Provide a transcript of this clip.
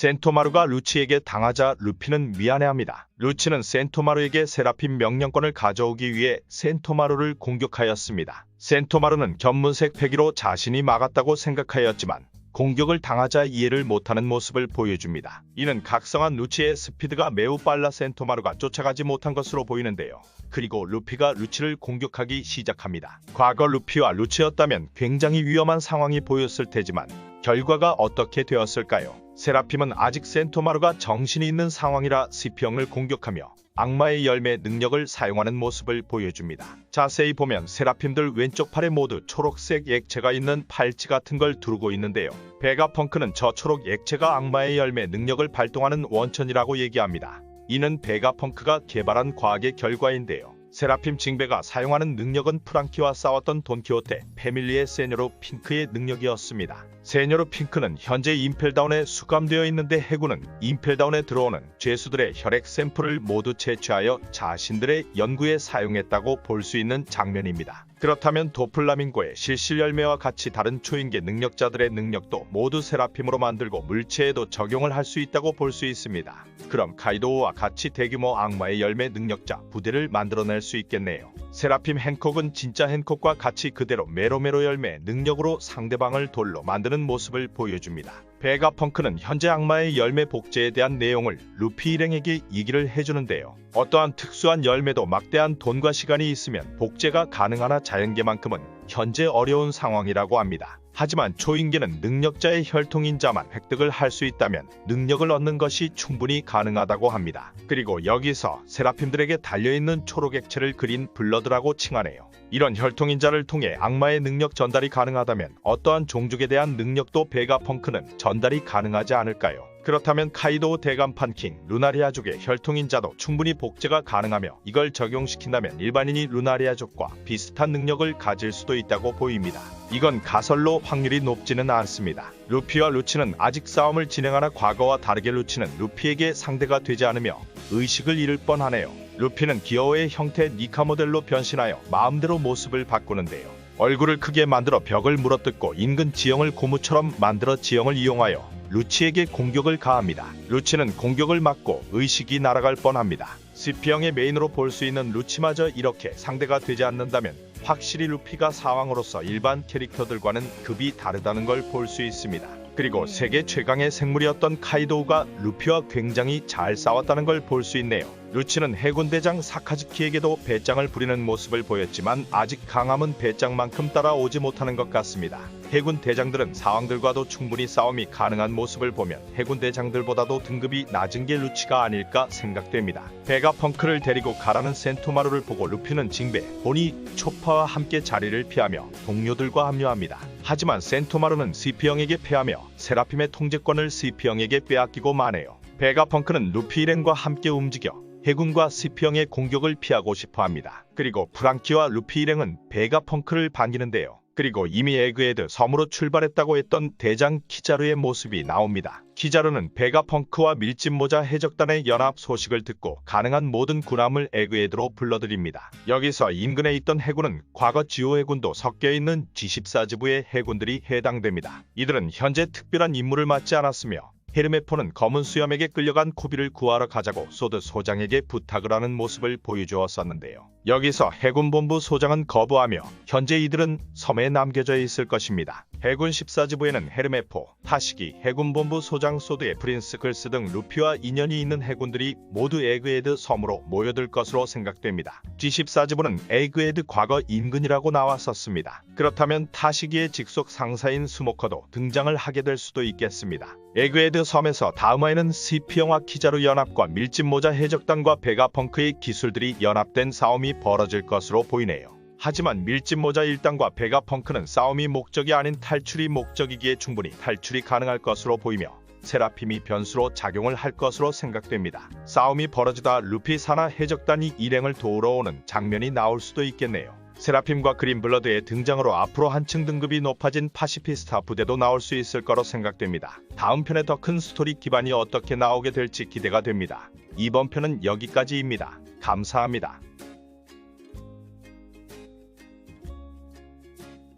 센토마루가 루치에게 당하자 루피는 미안해합니다. 루치는 센토마루에게 세라핌 명령권을 가져오기 위해 센토마루를 공격하였습니다. 센토마루는 견문색 패기로 자신이 막았다고 생각하였지만 공격을 당하자 이해를 못하는 모습을 보여줍니다. 이는 각성한 루치의 스피드가 매우 빨라 센토마루가 쫓아가지 못한 것으로 보이는데요. 그리고 루피가 루치를 공격하기 시작합니다. 과거 루피와 루치였다면 굉장히 위험한 상황이 보였을 테지만 결과가 어떻게 되었을까요? 세라핌은 아직 센토마루가 정신이 있는 상황이라 스피형을 공격하며 악마의 열매 능력을 사용하는 모습을 보여줍니다. 자세히 보면 세라핌들 왼쪽 팔에 모두 초록색 액체가 있는 팔찌 같은 걸 두르고 있는데요. 베가펑크는 저 초록 액체가 악마의 열매 능력을 발동하는 원천이라고 얘기합니다. 이는 베가펑크가 개발한 과학의 결과인데요. 세라핌 징베가 사용하는 능력은 프랑키와 싸웠던 돈키호테 패밀리의 세뇨로 핑크의 능력이었습니다. 세뇨로 핑크는 현재 임펠다운에 수감되어 있는데 해군은 임펠다운에 들어오는 죄수들의 혈액 샘플을 모두 채취하여 자신들의 연구에 사용했다고 볼 수 있는 장면입니다. 그렇다면 도플라밍고의 실실열매와 같이 다른 초인계 능력자들의 능력도 모두 세라핌으로 만들고 물체에도 적용을 할 수 있다고 볼 수 있습니다. 그럼 카이도우와 같이 대규모 악마의 열매 능력자 부대를 만들어낼 수 있겠네요. 세라핌 행콕은 진짜 행콕과 같이 그대로 메로메로 열매 능력으로 상대방을 돌로 만드는 모습을 보여줍니다. 베가펑크는 현재 악마의 열매 복제에 대한 내용을 루피 일행에게 얘기를 해주는데요. 어떠한 특수한 열매도 막대한 돈과 시간이 있으면 복제가 가능하나 자연계만큼은 현재 어려운 상황이라고 합니다. 하지만 초인계는 능력자의 혈통인자만 획득을 할 수 있다면 능력을 얻는 것이 충분히 가능하다고 합니다. 그리고 여기서 세라핌들에게 달려있는 초록 액체를 그린 블러드라고 칭하네요. 이런 혈통인자를 통해 악마의 능력 전달이 가능하다면 어떠한 종족에 대한 능력도 베가펑크는 전달이 가능하지 않을까요? 그렇다면 카이도우 대간판 킹 루나리아족의 혈통인자도 충분히 복제가 가능하며 이걸 적용시킨다면 일반인이 루나리아족과 비슷한 능력을 가질 수도 있다고 보입니다. 이건 가설로 확률이 높지는 않습니다. 루피와 루치는 아직 싸움을 진행하나 과거와 다르게 루치는 루피에게 상대가 되지 않으며 의식을 잃을 뻔하네요. 루피는 기어오의 형태 니카 모델로 변신하여 마음대로 모습을 바꾸는데요. 얼굴을 크게 만들어 벽을 물어뜯고 인근 지형을 고무처럼 만들어 지형을 이용하여 루치에게 공격을 가합니다. 루치는 공격을 맞고 의식이 날아갈 뻔합니다. 스피형의 메인으로 볼 수 있는 루치마저 이렇게 상대가 되지 않는다면 확실히 루피가 사왕으로서 일반 캐릭터들과는 급이 다르다는 걸 볼 수 있습니다. 그리고 세계 최강의 생물이었던 카이도우가 루피와 굉장히 잘 싸웠다는 걸 볼 수 있네요. 루치는 해군대장 사카즈키에게도 배짱을 부리는 모습을 보였지만 아직 강함은 배짱만큼 따라오지 못하는 것 같습니다. 해군 대장들은 사왕들과도 충분히 싸움이 가능한 모습을 보면 해군 대장들보다도 등급이 낮은 게 루치가 아닐까 생각됩니다. 베가펑크를 데리고 가라는 센토마루를 보고 루피는 징베, 보니, 초파와 함께 자리를 피하며 동료들과 합류합니다. 하지만 센토마루는 스피형에게 패하며 세라핌의 통제권을 스피형에게 빼앗기고 마네요. 베가펑크는 루피 일행과 함께 움직여 해군과 스피형의 공격을 피하고 싶어합니다. 그리고 프랑키와 루피 일행은 베가펑크를 반기는데요. 그리고 이미 에그헤드 섬으로 출발했다고 했던 대장 키자루의 모습이 나옵니다. 키자루는 베가펑크와 밀짚모자 해적단의 연합 소식을 듣고 가능한 모든 군함을 에그헤드로 불러들입니다. 여기서 인근에 있던 해군은 과거 지오 해군도 섞여있는 G14지부의 해군들이 해당됩니다. 이들은 현재 특별한 임무를 맡지 않았으며 헤르메포는 검은 수염에게 끌려간 코비를 구하러 가자고 소드 소장에게 부탁을 하는 모습을 보여주었었는데요. 여기서 해군본부 소장은 거부하며 현재 이들은 섬에 남겨져 있을 것입니다. 해군 14지부에는 헤르메포, 타시기, 해군본부 소장 소드의 프린스 글스 등 루피와 인연이 있는 해군들이 모두 에그헤드 섬으로 모여들 것으로 생각됩니다. G14지부는 에그헤드 과거 인근이라고 나왔었습니다. 그렇다면 타시기의 직속 상사인 스모커도 등장을 하게 될 수도 있겠습니다. 에그헤드 섬에서 다음화에는 스피형과 키자루 연합과 밀짚모자 해적단과 베가펑크의 기술들이 연합된 싸움이 벌어질 것으로 보이네요. 하지만 밀짚모자 1단과 베가펑크는 싸움이 목적이 아닌 탈출이 목적이기에 충분히 탈출이 가능할 것으로 보이며 세라핌이 변수로 작용을 할 것으로 생각됩니다. 싸움이 벌어지다 루피 산하 해적단이 일행을 도우러 오는 장면이 나올 수도 있겠네요. 세라핌과 그린블러드의 등장으로 앞으로 한층 등급이 높아진 파시피스타 부대도 나올 수 있을 거로 생각됩니다. 다음 편에 더 큰 스토리 기반이 어떻게 나오게 될지 기대가 됩니다. 이번 편은 여기까지입니다. 감사합니다.